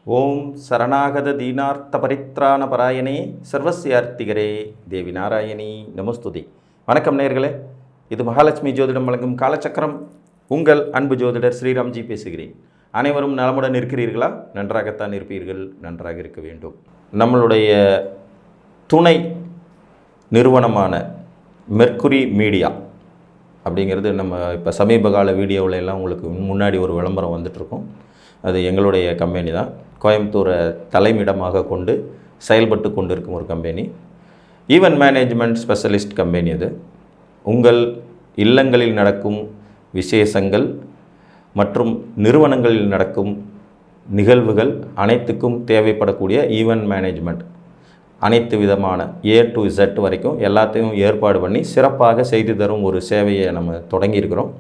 ஓம் சரணாகத தீனார்த்த பரித்ராண பராயணே சர்வசியார்த்திகரே தேவி நாராயணி நமஸ்துதி. வணக்கம் நேயர்களே, இது மகாலட்சுமி ஜோதிடம் வழங்கும் காலச்சக்கரம். உங்கள் அன்பு ஜோதிடர் ஸ்ரீராம்ஜி பேசுகிறேன். அனைவரும் நலமுடன் இருக்கிறீர்களா? நன்றாகத்தான் இருப்பீர்கள், நன்றாக இருக்க வேண்டும். நம்மளுடைய துணை நிறுவனமான மெர்க்குரி மீடியா அப்படிங்கிறது நம்ம இப்போ சமீப கால வீடியோவில் எல்லாம் உங்களுக்கு முன்னாடி ஒரு விளம்பரம் வந்துட்டுருக்கோம். அது எங்களுடைய கம்பெனி தான். கோயம்புத்தூரை தலைமையிடமாக கொண்டு செயல்பட்டு கொண்டிருக்கும் ஒரு company. Event management specialist company அது. உங்கள் இல்லங்களில் நடக்கும் விசேஷங்கள் மற்றும் நிறுவனங்களில் நடக்கும் நிகழ்வுகள் அனைத்துக்கும் தேவைப்படக்கூடிய ஈவென்ட் மேனேஜ்மெண்ட், அனைத்து விதமான A to Z வரைக்கும் எல்லாத்தையும் ஏற்பாடு பண்ணி சிறப்பாக செய்து தரும் ஒரு சேவையை நம்ம தொடங்கியிருக்கிறோம்.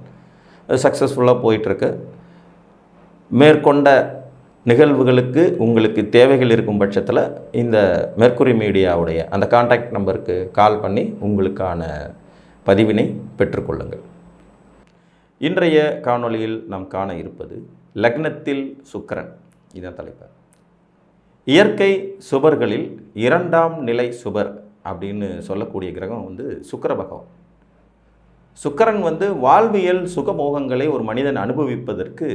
அது சக்ஸஸ்ஃபுல்லாக போயிட்டுருக்கு. மேற்கொண்ட நிகழ்வுகளுக்கு உங்களுக்கு தேவைகள் இருக்கும் பட்சத்தில் இந்த மெர்க்குரி மீடியாவுடைய அந்த கான்டாக்ட் நம்பருக்கு கால் பண்ணி உங்களுக்கான பதிவினை பெற்றுக்கொள்ளுங்கள். இன்றைய காணொளியில் நாம் காண இருப்பது லக்னத்தில் சுக்கிரன். இதுதான் தலைப்பு. இயற்கை சுபர்களில் 2ஆம் நிலை சுபர் அப்படின்னு சொல்லக்கூடிய கிரகம் சுக்கிர பகவான். சுக்கிரன் வாழ்வியல் சுகமோகங்களை ஒரு மனிதன் அனுபவிப்பதற்கு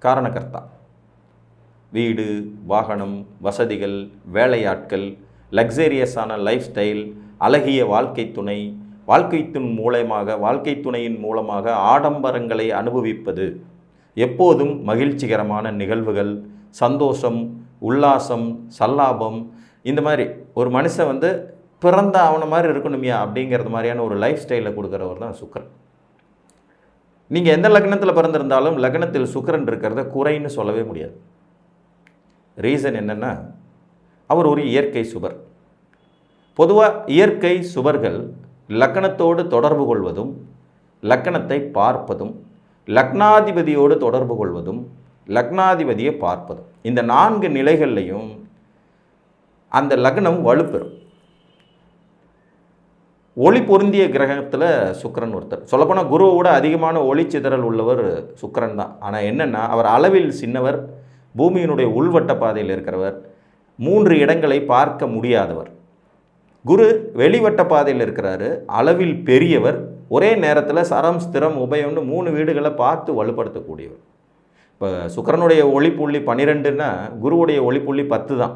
காரணகர்த்தா. வீடு, வாகனம், வசதிகள், வேலையாட்கள், லக்ஸேரியஸான லைஃப் ஸ்டைல், அழகிய வாழ்க்கை துணை, வாழ்க்கை துணையின் மூலமாக ஆடம்பரங்களை அனுபவிப்பது, எப்போதும் மகிழ்ச்சிகரமான நிகழ்வுகள், சந்தோஷம், உல்லாசம், சல்லாபம், இந்த மாதிரி ஒரு மனுஷன் பிறந்த அவனை மாதிரி இருக்கணுமியா அப்படிங்கிறது மாதிரியான ஒரு லைஃப் ஸ்டைலில் கொடுக்குறவர் தான் சுக்கிரன். நீங்கள் எந்த லக்னத்தில் பிறந்திருந்தாலும் லக்னத்தில் சுக்கிரன் இருக்கிறத குறைன்னு சொல்லவே முடியாது. ரீசன் என்னென்னா, அவர் ஒரு இயற்கை சுபர். பொதுவாக இயற்கை சுபர்கள் லக்னத்தோடு தொடர்பு கொள்வதும், லக்னத்தை பார்ப்பதும், லக்னாதிபதியோடு தொடர்பு கொள்வதும், லக்னாதிபதியை பார்ப்பதும், இந்த 4 நிலைகள்லையும் அந்த லக்னம் வலுப்பெறும். ஒளி பொருந்திய கிரகத்தில் சுக்கிரன் ஒருத்தர். சொல்லப்போனால் குருவோட அதிகமான ஒளிச்சிதறல் உள்ளவர் சுக்கிரன் தான். ஆனால் என்னென்னா, அவர் அளவில் சின்னவர், பூமியினுடைய உள்வட்ட பாதையில் இருக்கிறவர், 3 இடங்களை பார்க்க முடியாதவர். குரு வெளிவட்ட பாதையில் இருக்கிறாரு, அளவில் பெரியவர், ஒரே நேரத்தில் சரம், ஸ்திரம், உபயம்னு 3 வீடுகளை பார்த்து வலுப்படுத்தக்கூடியவர். இப்போ சுக்கிரனுடைய ஒளிப்புள்ளி 12ன்னா குருவுடைய ஒளிப்புள்ளி 10 தான்.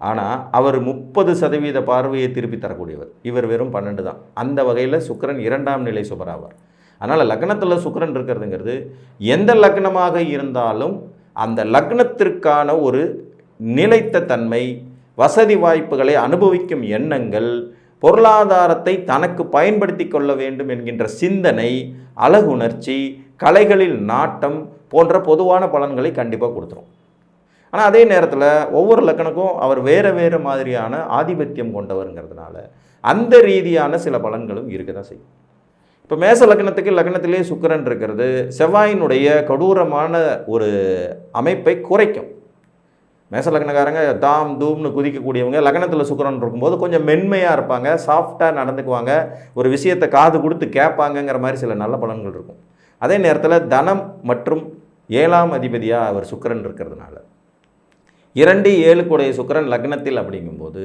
ஆனால் அவர் 30% பார்வையை திருப்பி தரக்கூடியவர். இவர் வெறும் 12 தான். அந்த வகையில் சுக்கிரன் 2ஆம் நிலை சுபராவார். அதனால் லக்னத்தில் சுக்கிரன் இருக்கிறதுங்கிறது எந்த லக்னமாக இருந்தாலும் அந்த லக்னத்திற்கான ஒரு நிலைத்த தன்மை, வசதி வாய்ப்புகளை அனுபவிக்கும் எண்ணங்கள், பொருளாதாரத்தை தனக்கு பயன்படுத்தி கொள்ள வேண்டும் என்கின்ற சிந்தனை, அழகுணர்ச்சி, கலைகளில் நாட்டம் போன்ற பொதுவான பலன்களை கண்டிப்பாக கொடுத்துரும். ஆனால் அதே நேரத்தில் ஒவ்வொரு லக்னக்கும் அவர் வேறு மாதிரியான ஆதிபத்தியம் கொண்டவருங்கிறதுனால அந்த ரீதியான சில பலன்களும் இருக்க தான் செய்யும். இப்போ மேச லக்னத்துக்கு லக்னத்திலே சுக்கிரன் இருக்கிறது செவ்வாயினுடைய கொடூரமான ஒரு அமைப்பை குறைக்கும். மேச லக்னக்காரங்க தாம் தூம்னு குதிக்கக்கூடியவங்க லக்னத்தில் சுக்கிரன் இருக்கும்போது கொஞ்சம் மென்மையாக இருப்பாங்க, சாஃப்டாக நடந்துக்குவாங்க, ஒரு விஷயத்தை காது கொடுத்து கேட்பாங்கங்கிற மாதிரி சில நல்ல பலன்கள் இருக்கும். அதே நேரத்தில் தனம் மற்றும் 7ஆம் அதிபதியாக அவர் சுக்கிரன் இருக்கிறதுனால 2, 7 கூடைய சுக்கிரன் லக்னத்தில் அப்படிங்கும்போது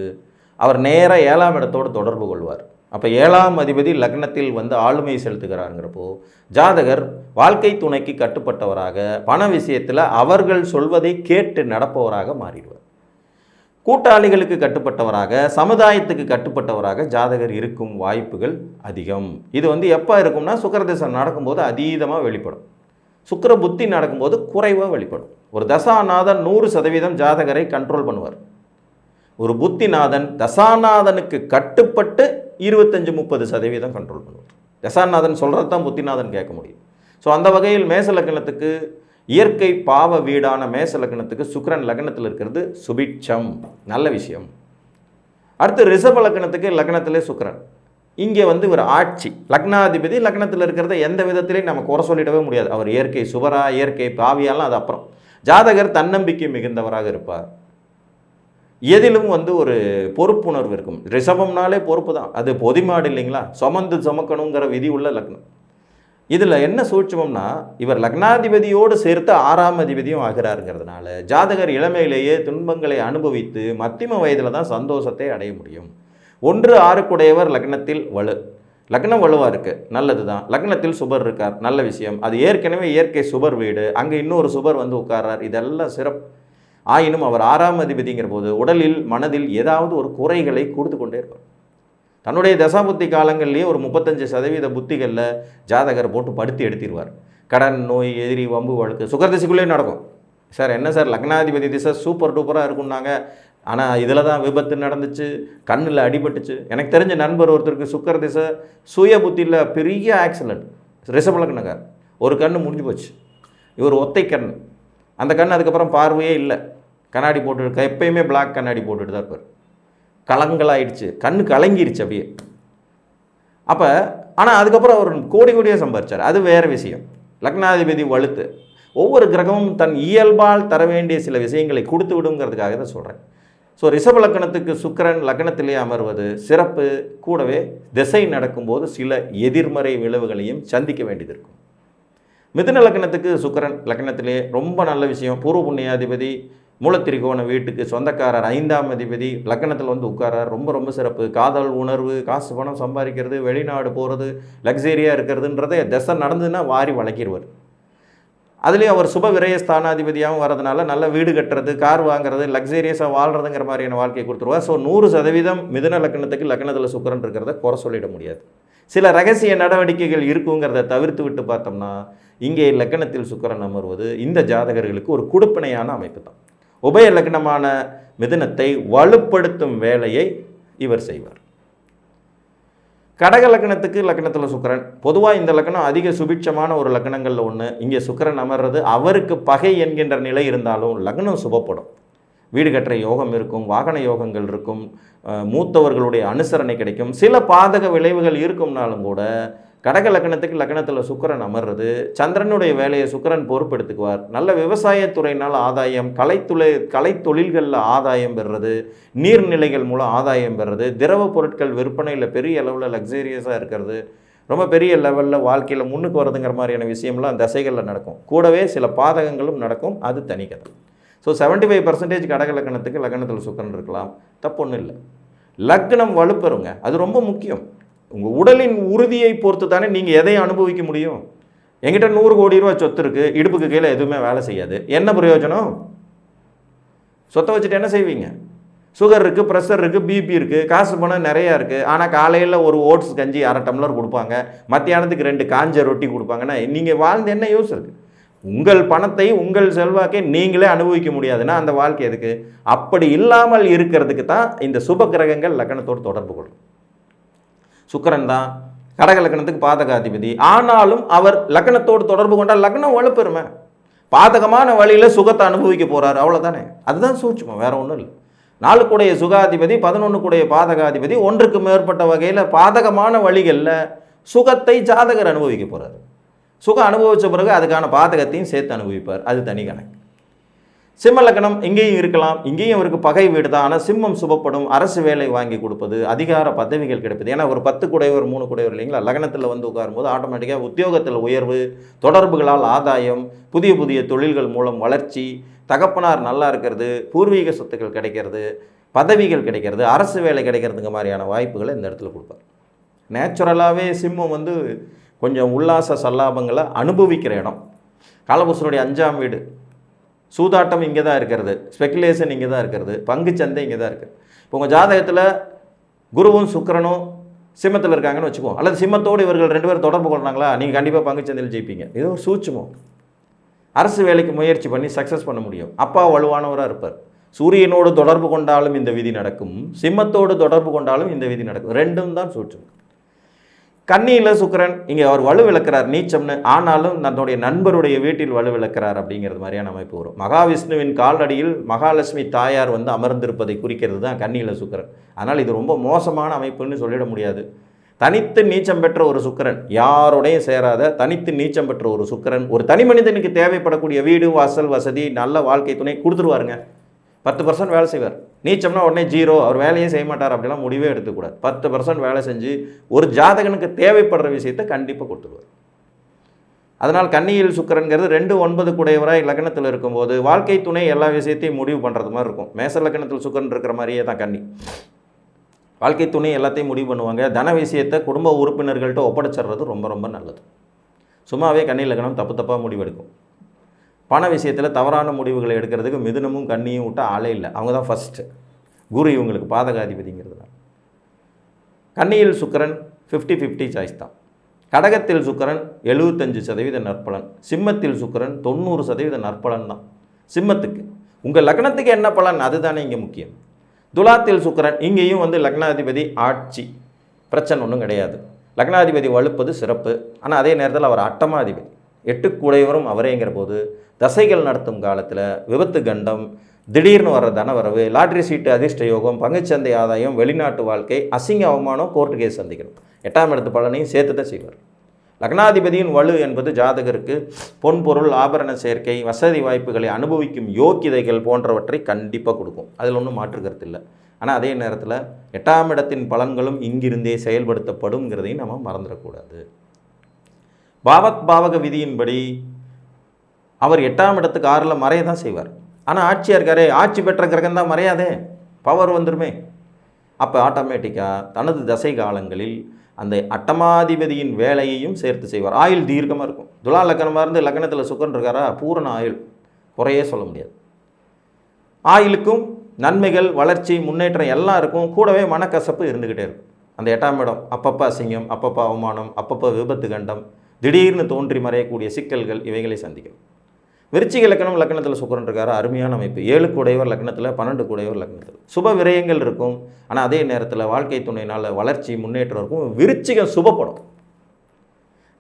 அவர் நேராக 7ஆம் இடத்தோடு தொடர்பு கொள்வார். அப்போ 7ஆம் அதிபதி லக்னத்தில் ஆளுமை செலுத்துகிறாருங்கிறப்போ ஜாதகர் வாழ்க்கை துணைக்கு கட்டுப்பட்டவராக, பண விஷயத்தில் அவர்கள் சொல்வதை கேட்டு நடப்பவராக மாறிடுவார். கூட்டாளிகளுக்கு கட்டுப்பட்டவராக, சமுதாயத்துக்கு கட்டுப்பட்டவராக ஜாதகர் இருக்கும் வாய்ப்புகள் அதிகம். இது எப்போ இருக்கும்னா சுக்கிரதசை நடக்கும்போது அதீதமாக வெளிப்படும். சுக்கிர புத்தி நடக்கும்போது குறைவாக வெளிப்படும். ஒரு தசாநாதன் 100% ஜாதகரை கண்ட்ரோல் பண்ணுவார். ஒரு புத்திநாதன் தசாநாதனுக்கு கட்டுப்பட்டு 25-30% கண்ட்ரோல் பண்ணுவார். தசாநாதன் சொல்கிறது தான் புத்திநாதன் கேட்க முடியும். ஸோ அந்த வகையில் மேச லக்னத்துக்கு, இயற்கை பாவ வீடான மேச லக்னத்துக்கு சுக்கிரன் லக்னத்தில் இருக்கிறது சுபிட்சம், நல்ல விஷயம். அடுத்து ரிஷப லக்னத்துக்கு லக்னத்திலே சுக்கிரன். இங்கே ஒரு ஆட்சி, லக்னாதிபதி லக்னத்தில் இருக்கிறத எந்த விதத்திலையும் நம்ம குறை சொல்லிடவே முடியாது. அவர் இயற்கை சுபரா, இயற்கை பாவியாலாம் அது அப்புறம். ஜாதகர் தன்னம்பிக்கை மிகுந்தவராக இருப்பார். எதிலும் ஒரு பொறுப்புணர்வு இருக்கும். ரிஷபம்னாலே பொறுப்பு தான். அது பொதிமாடு இல்லைங்களா, சுமந்து சுமக்கணுங்கிற விதி உள்ள லக்னம். இதில் என்ன சூட்சமம்னா, இவர் லக்னாதிபதியோடு சேர்த்து 6ஆம் அதிபதியும் ஆகிறாருங்கிறதுனால ஜாதகர் இளமையிலேயே துன்பங்களை அனுபவித்து மத்திம வயதில் தான் சந்தோஷத்தை அடைய முடியும். 1 6 லக்னத்தில் வலு, லக்னம் வலுவாக இருக்குது, நல்லது தான். லக்னத்தில் சுபர் இருக்கார், நல்ல விஷயம். அது ஏற்கனவே இயற்கை சுபர் வீடு, அங்கே இன்னொரு சுபர் வந்து உட்கார்றார், இதெல்லாம் சிறப்பு. ஆயினும் அவர் 6ஆம் அதிபதிங்கிற போது உடலில் மனதில் ஏதாவது ஒரு குறைகளை கொடுத்து கொண்டே இருப்பார். தன்னுடைய தசாபுத்தி காலங்கள்லேயே ஒரு 35% புத்திகளில் ஜாதகர் போட்டு படுத்தி எடுத்திடுவார். கடன், நோய், எதிரி, வம்பு, வழக்கு சுகர்திசைக்குள்ளே நடக்கும். சார் என்ன சார் லக்னாதிபதி திசை சூப்பர் டூப்பராக இருக்குன்னாங்க, ஆனால் இதில் தான் விபத்து நடந்துச்சு, கண்ணில் அடிபட்டுச்சு. எனக்கு தெரிஞ்ச நண்பர் ஒருத்தருக்கு சுக்கர திசை சுய புத்தியில் பெரிய ஆக்சிடென்ட், ரிஷப லக்னக்கார், ஒரு கண் முடிஞ்சு போச்சு. இவர் ஒத்தை கண், அந்த கண் அதுக்கப்புறம் பார்வையே இல்லை, கண்ணாடி போட்டு எப்பயுமே பிளாக் கண்ணாடி போட்டுட்டு தான் இருப்பார். கலங்களாயிடுச்சு, கண்ணு கலங்கிருச்சு அப்படியே. அப்போ ஆனால் அதுக்கப்புறம் அவர் கோடியாக சம்பாதிச்சார், அது வேறு விஷயம். லக்னாதிபதி வலுத்து ஒவ்வொரு கிரகமும் தன் இயல்பால் தர வேண்டிய சில விஷயங்களை கொடுத்து விடுங்கிறதுக்காக தான் சொல்கிறேன். ஸோ ரிஷப லக்னத்துக்கு சுக்கிரன் லக்னத்திலே அமர்வது சிறப்பு. கூடவே திசை நடக்கும்போது சில எதிர்மறை விளைவுகளையும் சந்திக்க வேண்டியது இருக்கும். மிதுன லக்னத்துக்கு சுக்கிரன் லக்னத்திலே ரொம்ப நல்ல விஷயம். பூர்வ புண்ணியாதிபதி, மூலத்திரிகோண வீட்டுக்கு சொந்தக்காரர், 5ஆம் அதிபதி லக்னத்தில் வந்து உட்காரார், ரொம்ப ரொம்ப சிறப்பு. காதல் உணர்வு, காசு பணம் சம்பாதிக்கிறது, வெளிநாடு போகிறது, லக்ஸரியாக இருக்கிறதுன்றதை திசை நடந்ததுன்னா வாரி வளைக்கிடுவார். அதுலேயும் அவர் சுப விரய ஸ்தானாதிபதியாகவும் வரதுனால நல்ல வீடு கட்டுறது, கார் வாங்குறது, லக்ஸரியஸாக வாழ்கிறதுங்கிற மாதிரியான வாழ்க்கையை கொடுத்துருவார். ஸோ 100% மிதுன லக்னத்துக்கு லக்னத்தில் சுக்கிரன் இருக்கிறத குறை சொல்லிட முடியாது. சில ரகசிய நடவடிக்கைகள் இருக்குங்கிறத தவிர்த்து விட்டு பார்த்தோம்னா இங்கே லக்னத்தில் சுக்கிரன் அமர்வது இந்த ஜாதகர்களுக்கு ஒரு கொடுப்பினையான அமைப்பு தான். உபய லக்னமான மிதுனத்தை வலுப்படுத்தும் வேலையை இவர் செய்வார். கடக லக்னத்துக்கு லக்னத்தில் சுக்கிரன், பொதுவாக இந்த லக்னம் அதிக சுபிட்சமான ஒரு லக்னங்களில் ஒன்று. இங்கே சுக்கிரன் அமர்றது அவருக்கு பகை என்கின்ற நிலை இருந்தாலும் லக்னம் சுபப்படும். வீடு கட்டுற யோகம் இருக்கும், வாகன யோகங்கள் இருக்கும், மூத்தவர்களுடைய அனுசரணை கிடைக்கும். சில பாதக விளைவுகள் இருக்கும்னாலும் கூட கடக லக்னத்துக்கு லக்னத்தில் சுக்கிரன் அமர்றது சந்திரனுடைய வேலையை சுக்கிரன் பொறுப்பெடுத்துக்குவார். நல்ல விவசாயத்துறையினால் ஆதாயம், கலைத்தொழில்களில் ஆதாயம் பெறுறது, நீர்நிலைகள் மூலம் ஆதாயம் பெறுறது, திரவ பொருட்கள் விற்பனையில் பெரிய அளவில் லக்ஸரியஸாக இருக்கிறது, ரொம்ப பெரிய லெவலில் வாழ்க்கையில் முன்னுக்கு வரதுங்கிற மாதிரியான விஷயம்லாம் தசைகளில் நடக்கும். கூடவே சில பாதகங்களும் நடக்கும், அது தனி கதை. ஸோ 75% கடக லக்னத்துக்கு லக்னத்தில் சுக்கிரன் இருக்கலாம், தப்பு ஒன்றும் இல்லை. லக்னம் வலுப்பெறுங்க, அது ரொம்ப முக்கியம். உங்கள் உடலின் உறுதியை பொறுத்து தானே நீங்கள் எதை அனுபவிக்க முடியும். என்கிட்ட 100 கோடி ரூபா சொத்து இருக்குது, இடுப்புக்கு கீழே எதுவுமே வேலை செய்யாது, என்ன பிரயோஜனம்? சொத்தை வச்சுட்டு என்ன செய்வீங்க? சுகர் இருக்குது, ப்ரெஷர் இருக்குது, பிபி இருக்குது, காசு பணம் நிறையா இருக்குது. ஆனால் காலையில் ஒரு ஓட்ஸ் கஞ்சி 1/2 டம்ளர் கொடுப்பாங்க, மத்தியானத்துக்கு 2 காஞ்ச ரொட்டி கொடுப்பாங்கன்னா நீங்கள் வாழ்ந்து என்ன யூஸ் இருக்குது? உங்கள் பணத்தை, உங்கள் செல்வாக்கை நீங்களே அனுபவிக்க முடியாதுன்னா அந்த வாழ்க்கை எதுக்கு? அப்படி இல்லாமல் இருக்கிறதுக்கு தான் இந்த சுப கிரகங்கள் லக்னத்தோடு தொடர்பு கொள்ளும். சுக்கிரன் தான் கடக லக்னத்துக்கு பாதகாதிபதி, ஆனாலும் அவர் லக்னத்தோடு தொடர்பு கொண்டால் லக்னம் வலுப்பெறுமே. பாதகமான வழியில் சுகத்தை அனுபவிக்க போகிறார், அவ்வளோதானே. அதுதான் சூட்சுமம், வேற ஒன்றும் இல்லை. 4 கூடைய சுகாதிபதி, 11 கூடைய பாதகாதிபதி, ஒன்றுக்கு மேற்பட்ட வகையில் பாதகமான வழிகளில் சுகத்தை ஜாதகர் அனுபவிக்க போகிறார். சுகம் அனுபவித்த பிறகு அதுக்கான பாதகத்தையும் சேர்த்து அனுபவிப்பார், அது தனி கணக்கு. சிம்ம லக்னம் இங்கேயும் இருக்கலாம், இங்கேயும் அவருக்கு பகை வீடு தான். ஆனால் சிம்மம் சுபப்படும், அரசு வேலை வாங்கி கொடுப்பது, அதிகார பதவிகள் கிடைப்பது. ஏன்னா ஒரு 10 கூடையவர் 3 கூடையவர் இல்லைங்களா, லக்னத்தில் வந்து உட்காரும்போது ஆட்டோமேட்டிக்காக உத்தியோகத்தில் உயர்வு, தொடர்புகளால் ஆதாயம், புதிய புதிய தொழில்கள் மூலம் வளர்ச்சி, தகப்பனார் நல்லா இருக்கிறது, பூர்வீக சொத்துக்கள் கிடைக்கிறது, பதவிகள் கிடைக்கிறது, அரசு வேலை கிடைக்கிறதுங்க மாதிரியான வாய்ப்புகளை இந்த இடத்துல கொடுப்பார். நேச்சுரலாகவே சிம்மம் வந்து கொஞ்சம் உல்லாச சல்லாபங்களை அனுபவிக்கிற இடம். காலபுருஷனுடைய 5ஆம் வீடு, சூதாட்டம் இங்கே தான் இருக்கிறது, ஸ்பெகுலேஷன் இங்கே தான் இருக்கிறது, பங்குச்சந்தை இங்கே தான் இருக்குது. இப்போ உங்கள் ஜாதகத்தில் குருவும் சுக்கிரனும் சிம்மத்தில் இருக்காங்கன்னு வச்சுக்குவோம், அல்லது சிம்மத்தோடு இவர்கள் 2 பேரும் தொடர்பு கொள்கிறாங்களா, நீங்கள் கண்டிப்பாக பங்குச்சந்தையில் ஜெயிப்பீங்க. இது ஒரு சூட்சுமம். அரசு வேலைக்கு முயற்சி பண்ணி சக்ஸஸ் பண்ண முடியும். அப்பா வலுவானவராக இருப்பார். சூரியனோடு தொடர்பு கொண்டாலும் இந்த விதி நடக்கும், சிம்மத்தோடு தொடர்பு கொண்டாலும் இந்த விதி நடக்கும். ரெண்டும் தான் சூட்சுமம். கன்னியில் சுக்கிரன் இங்கே அவர் வலு விளக்கிறார் நீச்சம்னு, ஆனாலும் தன்னுடைய நண்பருடைய வீட்டில் வலு விளக்கிறார் அப்படிங்கிறது மாதிரியான அமைப்பு வரும். மகாவிஷ்ணுவின் காலடியில் மகாலட்சுமி தாயார் வந்து அமர்ந்திருப்பதை குறிக்கிறது தான் கன்னியில் சுக்கிரன். அதனால் இது ரொம்ப மோசமான அமைப்புன்னு சொல்லிட முடியாது. தனித்து நீச்சம் பெற்ற ஒரு சுக்கிரன், யாரோடையும் சேராத தனித்து நீச்சம் பெற்ற ஒரு சுக்கிரன் ஒரு தனி மனிதனுக்கு தேவைப்படக்கூடிய வீடு, வாசல், வசதி, நல்ல வாழ்க்கை துணை கொடுத்துருவாருங்க. 10% வேலை செய்வார். நீச்சம்னா உடனே 0, அவர் வேலையே செய்ய மாட்டார் அப்படிலாம் முடிவே எடுத்துக்கூடாது. 10% வேலை செஞ்சு ஒரு ஜாதகனுக்கு தேவைப்படுற விஷயத்தை கண்டிப்பாக கொடுத்துருவார். அதனால் கன்னியில் சுக்கிரன்கிறது 2 9 கூடையவராய் லக்னத்தில் இருக்கும்போது வாழ்க்கை துணை எல்லா விஷயத்தையும் முடிவு பண்ணுறது மாதிரி இருக்கும். மேச லக்னத்தில் சுக்கிரன் இருக்கிற மாதிரியே தான் கன்னி. வாழ்க்கை துணை எல்லாத்தையும் முடிவு பண்ணுவாங்க. தன விஷயத்தை குடும்ப உறுப்பினர்கள்ட்ட ஒப்படைச்சிடுறது ரொம்ப ரொம்ப நல்லது. சும்மாவே கன்னி லக்னம் தப்பு தப்பாக முடிவெடுக்கும். பண விஷயத்தில் தவறான முடிவுகளை எடுக்கிறதுக்கு மிதுனமும் கன்னியும் விட்ட ஆளே இல்லை. அவங்க தான் ஃபஸ்ட்டு. குரு இவங்களுக்கு பாதகாதிபதிங்கிறதுனால. கன்னியில் சுக்கிரன் 50-50 சாய்ஸ் தான். கடகத்தில் சுக்கிரன் 75% நற்பலன், சிம்மத்தில் சுக்கிரன் 90% நற்பலன் தான். சிம்மத்துக்கு உங்கள் லக்னத்துக்கு என்ன பலன் அதுதானே இங்கே முக்கியம். துலாத்தில் சுக்கிரன் இங்கேயும் லக்னாதிபதி ஆட்சி, பிரச்சனை ஒன்றும் கிடையாது. லக்னாதிபதி வலுப்பது சிறப்பு. ஆனால் அதே நேரத்தில் அவர் அட்டமாதிபதி, 8 கூடையவரும் அவரேங்கிற போது தசைகள் நடத்தும் காலத்தில் விபத்து கண்டம், திடீர்னு வர்ற தனவரவு, லாட்ரி சீட்டு அதிர்ஷ்ட யோகம், பங்குச்சந்தை ஆதாயம், வெளிநாட்டு வாழ்க்கை, அசிங்க அவமானம், கோர்ட்டு கேஸ் சந்திக்கணும். 8ஆம் இடத்து பலனையும் சேர்த்து தான் செய்வார். லக்னாதிபதியின் வலு என்பது ஜாதகருக்கு பொன்பொருள் ஆபரண சேர்க்கை, வசதி வாய்ப்புகளை அனுபவிக்கும் யோக்கியதைகள் போன்றவற்றை கண்டிப்பாக கொடுக்கும். அதில் ஒன்றும் மாற்று கருத்து இல்லை. ஆனால் அதே நேரத்தில் 8ஆம் இடத்தின் பலன்களும் இங்கிருந்தே செயல்படுத்தப்படும்ங்கிறதையும் நம்ம மறந்துடக்கூடாது. பாவத் பாவக விதியின்படி அவர் 8ஆம் இடத்துக்கு 6ல் மறைய தான் செய்வார். ஆனால் ஆட்சியாக இருக்காரே, ஆட்சி பெற்ற கிரகம் தான் மறையாதே, பவர் வந்துருமே. அப்போ ஆட்டோமேட்டிக்காக தனது தசை காலங்களில் அந்த அட்டமாதிபதியின் வேலையையும் சேர்த்து செய்வார். ஆயுள் தீர்க்கமாக இருக்கும். துலா லக்னமாக இருந்து லக்னத்தில் சுக்கிரன் இருக்காரா, பூரண ஆயுள், குறையே சொல்ல முடியாது. ஆயுளுக்கும் நன்மைகள், வளர்ச்சி, முன்னேற்றம் எல்லாம் இருக்கும். கூடவே மனக்கசப்பு இருந்துக்கிட்டே இருக்கும். அந்த 8ஆம் இடம் அப்பப்போ அசிங்கம், அப்பப்போ அவமானம், அப்பப்போ விபத்து கண்டம், திடீர்னு தோன்றி மறையக்கூடிய சிக்கல்கள், இவைகளை சந்திக்கும். விருச்சிக லக்னம் லக்னத்தில் சுக்கிரன் இருக்காரு, அருமையான அமைப்பு. 7 கூடையவர் லக்னத்தில், 12 கூடையவர் லக்னத்தில். சுப விரயங்கள் இருக்கும். ஆனால் அதே நேரத்தில் வாழ்க்கை துணையினால் வளர்ச்சி, முன்னேற்றம் இருக்கும். விருச்சிகம் சுபப்படும்.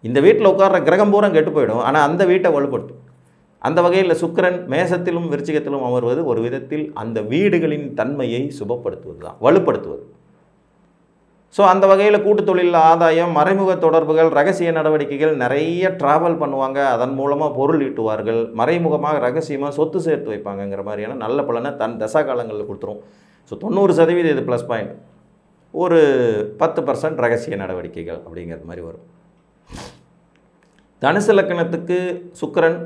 இந்த வீட்டில் உட்கார்ற கிரகம் பூரா கெட்டு போயிடும், ஆனால் அந்த வீட்டை வலுப்படுத்தும். அந்த வகையில் சுக்கிரன் மேசத்திலும் விருச்சிகத்திலும் அமர்வது ஒரு விதத்தில் அந்த வீடுகளின் தன்மையை சுபப்படுத்துவது தான், வலுப்படுத்துவது. ஸோ அந்த வகையில் கூட்டு தொழில் ஆதாயம், மறைமுக தொடர்புகள், ரகசிய நடவடிக்கைகள், நிறைய ட்ராவல் பண்ணுவாங்க. அதன் மூலமாக பொருள் ஈட்டுவார்கள். மறைமுகமாக ரகசியமாக சொத்து சேர்த்து வைப்பாங்கங்கிற மாதிரியான நல்ல பலனை தன் தசா காலங்களில் கொடுத்துரும். ஸோ 90% இது ப்ளஸ் பாயிண்ட். ஒரு 10% ரகசிய நடவடிக்கைகள் அப்படிங்கிற மாதிரி வரும். தனுசு லக்னத்துக்கு சுக்கிரன்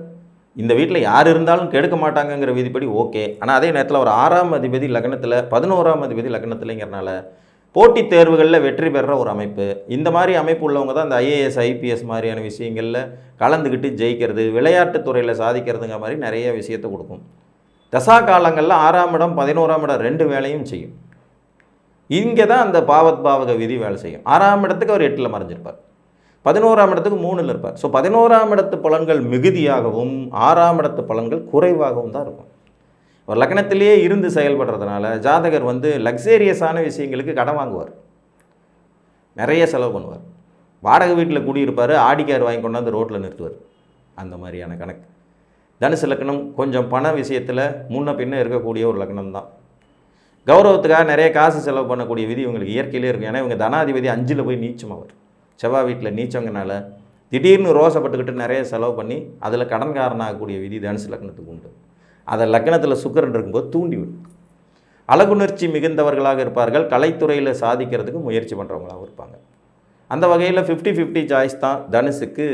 இந்த வீட்டில் யார் இருந்தாலும் கெடுக்க மாட்டாங்கங்கிற விதிப்படி ஓகே. ஆனால் அதே நேரத்தில் ஒரு 6ஆம் அதிபதி லக்னத்தில், 11ஆம் அதிபதி லக்னத்தில்ங்கிறனால போட்டித் தேர்வுகளில் வெற்றி பெறுற ஒரு அமைப்பு. இந்த மாதிரி அமைப்பு உள்ளவங்க தான் இந்த IAS IPS மாதிரியான விஷயங்களில் கலந்துக்கிட்டு ஜெயிக்கிறது, விளையாட்டுத் துறையில் சாதிக்கிறதுங்கிற மாதிரி நிறைய விஷயத்தை கொடுக்கும். தசா காலங்களில் 6ஆம் இடம் 11ஆம் இடம் 2 வேலையும் செய்யும். இங்கே தான் அந்த பாவத் பாவக விதி வேலை செய்யும். 6ஆம் இடத்துக்கு அவர் 8ல் மறைஞ்சிருப்பார், 11ஆம் இடத்துக்கு 3ல் இருப்பார். ஸோ 11ஆம் இடத்து பலன்கள் மிகுதியாகவும் 6ஆம் இடத்து பலன்கள் குறைவாகவும் தான் இருக்கும். ஒரு லக்னத்திலேயே இருந்து செயல்படுறதுனால ஜாதகர் லக்ஸேரியஸான விஷயங்களுக்கு கடன் வாங்குவார், நிறைய செலவு பண்ணுவார். வாடகை வீட்டில் குடியிருப்பார், ஆடிக்கார் வாங்கி கொண்டாந்து ரோட்டில் நிறுத்துவார். அந்த மாதிரியான கணக்கு. தனுசு லக்னம் கொஞ்சம் பண விஷயத்தில் முன்ன பின்ன இருக்கக்கூடிய ஒரு லக்னம் தான். கௌரவத்துக்காக நிறைய காசு செலவு பண்ணக்கூடிய விதி இவங்களுக்கு இயற்கையிலே இருக்கும். ஏன்னா இவங்க தனாதிபதி 5ல் போய் நீச்சம் அவர், செவ்வாய் வீட்டில் நீச்சங்கனால திடீர்னு ரோசப்பட்டுக்கிட்டு நிறைய செலவு பண்ணி அதில் கடன்காரன் ஆகக்கூடிய விதி தனுசு லக்னத்துக்கு உண்டு. அதை லக்னத்தில் சுக்கிரன் இருக்கும்போது தூண்டிவிடும். அழகுணர்ச்சி மிகுந்தவர்களாக இருப்பார்கள், கலைத்துறையில் சாதிக்கிறதுக்கு முயற்சி பண்ணுறவங்களாகவும் இருப்பாங்க. அந்த வகையில் 50-50 சாய்ஸ் தான் தனுசுக்கு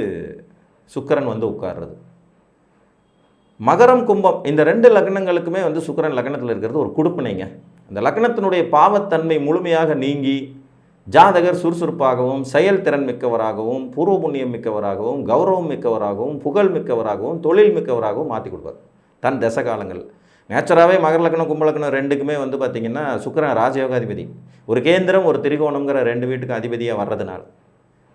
சுக்கிரன் உட்கார்றது. மகரம் கும்பம் இந்த 2 லக்னங்களுக்குமே சுக்கிரன் லக்னத்தில் இருக்கிறது ஒரு கொடுப்பினைங்க. அந்த லக்னத்தினுடைய பாவத்தன்மை முழுமையாக நீங்கி ஜாதகர் சுறுசுறுப்பாகவும், செயல்திறன் மிக்கவராகவும், பூர்வ புண்ணியம் மிக்கவராகவும், கௌரவம் மிக்கவராகவும், புகழ் மிக்கவராகவும், தொழில் மிக்கவராகவும் மாற்றி கொடுப்பார் தன் தச காலங்கள். நேச்சராகவே மகர லக்னம் கும்ப லக்னம் 2க்குமே பார்த்திங்கன்னா சுக்கிரன் ராஜயோகாதிபதி, ஒரு கேந்திரம் ஒரு திரிகோணம்ங்கிற 2 வீட்டுக்கு அதிபதியாக வர்றதுனால.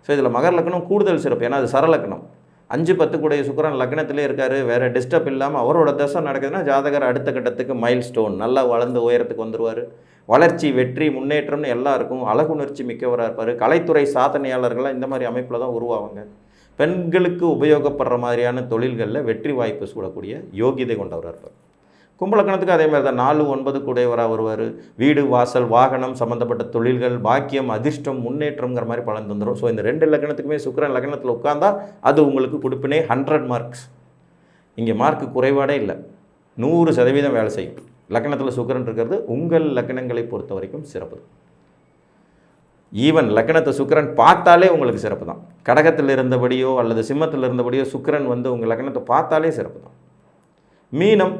ஸோ இதில் மகர லக்னம் கூடுதல் சிறப்பு. ஏன்னா அது சரலக்னம், 5-10 கூடிய சுக்கிரன் லக்னத்திலே இருக்கார், வேறு டிஸ்டர்ப் இல்லாமல் அவரோட தசை நடக்குதுன்னா ஜாதகர் அடுத்த கட்டத்துக்கு மைல் ஸ்டோன், நல்லா வளர்ந்து உயரத்துக்கு வந்துடுவார். வளர்ச்சி, வெற்றி, முன்னேற்றம்னு எல்லாம் இருக்கும். அழகுணர்ச்சி மிக்கவராக இருப்பார். கலைத்துறை சாதனையாளர்களாக இந்த மாதிரி அமைப்பில் தான் உருவாவாங்க. பெண்களுக்கு உபயோகப்படுற மாதிரியான தொழில்களில் வெற்றி வாய்ப்பு சூடக்கூடிய யோகியதை கொண்டவராக இருப்பார். கும்பலக்கணத்துக்கு அதே மாதிரி தான் 4-9 கூடையவராக வருவார். வீடு, வாசல், வாகனம் சம்மந்தப்பட்ட தொழில்கள், பாக்கியம், அதிர்ஷ்டம், முன்னேற்றங்கிற மாதிரி பலன் தந்துடும். ஸோ இந்த 2 லக்னத்துக்குமே சுக்கிரன் லக்னத்தில் உட்கார்ந்தா அது உங்களுக்கு கொடுப்பினே 100 மார்க்ஸ். இங்கே மார்க்கு குறைபாடே இல்லை, 100% வேலை செய்யும். லக்னத்தில் சுக்கிரன் இருக்கிறது உங்கள் லக்னங்களை பொறுத்த வரைக்கும் சிறப்பு. ஈவன் லக்னத்தை சுக்கிரன் பார்த்தாலே உங்களுக்கு சிறப்பு தான். கடகத்தில் இருந்தபடியோ அல்லது சிம்மத்தில் இருந்தபடியோ சுக்கிரன் வந்து உங்கள் லக்னத்தை பார்த்தாலே சிறப்பு தான். மீனம்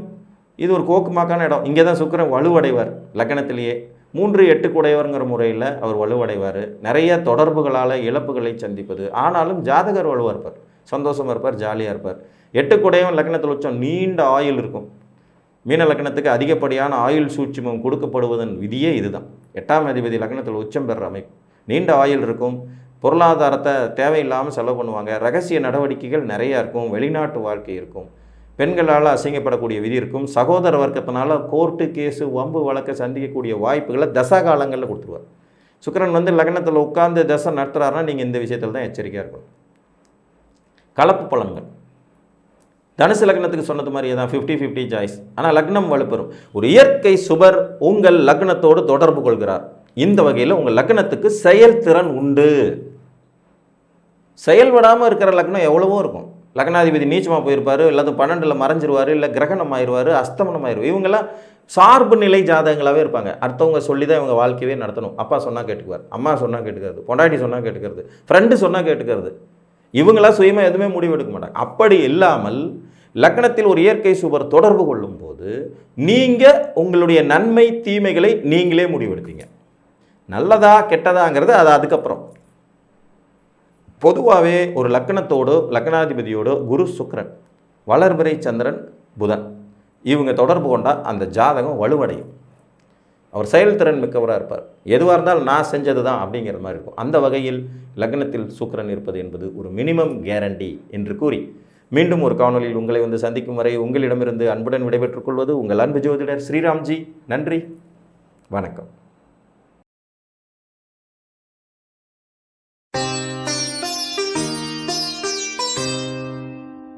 இது ஒரு கோக்குமாக்கான இடம். இங்கே தான் சுக்கிரன் வலுவடைவார். லக்னத்திலேயே 3-8 கூடையவர்ங்கிற முறையில் அவர் வலுவடைவார். நிறைய தொடர்புகளால் இழப்புகளை சந்திப்பது. ஆனாலும் ஜாதகர் வலுவாக இருப்பார், சந்தோஷமாக இருப்பார், ஜாலியாக இருப்பார். 8 கூடையவன் லக்னத்தில் உச்சம் நீண்ட ஆயுள் இருக்கும். மீன லக்னத்துக்கு அதிகப்படியான ஆயுள் சூட்சுமம் கொடுக்கப்படுவதன் விதியே இதுதான். 8ஆம் அதிபதி லக்னத்தில் உச்சம் பெறுற அமைப்பு. நீண்ட ஆயுள் இருக்கும். பொருளாதாரத்தை தேவையில்லாமல் செலவு பண்ணுவாங்க. ரகசிய நடவடிக்கைகள் நிறையா இருக்கும். வெளிநாட்டு வாழ்க்கை இருக்கும். பெண்களால் அசிங்கப்படக்கூடிய விதி இருக்கும். சகோதர வர்க்கத்தினால கோர்ட்டு கேஸு வம்பு வழக்கை சந்திக்கக்கூடிய வாய்ப்புகளை தசா காலங்களில் கொடுத்துருவார். சுக்கிரன் வந்து லக்னத்தில் உட்கார்ந்து தசை நடத்துகிறாருன்னா நீங்கள் இந்த விஷயத்தில் தான் எச்சரிக்கையாக இருக்கணும். கலப்பு பலன்கள் தனுசு லக்னத்துக்கு சொன்னது மாதிரியே தான் 50-50 சாய்ஸ். ஆனால் லக்னம் வலுப்பெறும். ஒரு இயற்கை சுபர் உங்கள் லக்னத்தோடு தொடர்பு கொள்கிறார். இந்த வகையில் உங்கள் லக்னத்துக்கு செயல்திறன் உண்டு. செயல்படாமல் இருக்கிற லக்னம் எவ்வளவோ இருக்கும். லக்னாதிபதி நீச்சமாக போயிருப்பார், இல்லாத 12ல் மறைஞ்சிருவார், இல்லை கிரகணம் ஆயிடுவார், அஸ்தமனம் ஆயிடுவார். இவங்கெல்லாம் சார்பு நிலை ஜாதகங்களாகவே இருப்பாங்க. அடுத்தவங்க சொல்லி தான் இவங்க வாழ்க்கையே நடத்தணும். அப்பா சொன்னால் கேட்டுக்குவார், அம்மா சொன்னால் கேட்டுக்கிறது, பொண்டாட்டி சொன்னால் கேட்டுக்கிறது, ஃப்ரெண்டு சொன்னால் கேட்டுக்கிறது. இவங்களாம் சுயமாக எதுவுமே முடிவு எடுக்க மாட்டாங்க. அப்படி இல்லாமல் லக்னத்தில் ஒரு இயற்கை சுபர் தொடர்பு கொள்ளும் போது நீங்கள் உங்களுடைய நன்மை தீமைகளை நீங்களே முடிவெடுப்பீங்க. நல்லதா கெட்டதாங்கிறது அது அதுக்கப்புறம். பொதுவாகவே ஒரு லக்னத்தோடு லக்னாதிபதியோடு குரு சுக்கிரன், வளர்பிறை சந்திரன் புதன் இவங்க தொடர்பு கொண்டால் அந்த ஜாதகம் வலுவடையும். அவர் செயல்திறன் மிக்கவராக இருப்பார். எதுவாக இருந்தாலும் நான் செஞ்சது தான் அப்படிங்கிற மாதிரி இருக்கும். அந்த வகையில் லக்னத்தில் சுக்கிரன் இருப்பது என்பது ஒரு மினிமம் கேரண்டி என்று கூறி மீண்டும் ஒரு காணொலியில் உங்களை வந்து சந்திக்கும் வரை உங்களிடமிருந்து அன்புடன் விடைபெற்றுக் கொள்வது உங்கள் அன்பு ஜோதிடர் ஸ்ரீராம்ஜி. நன்றி, வணக்கம்.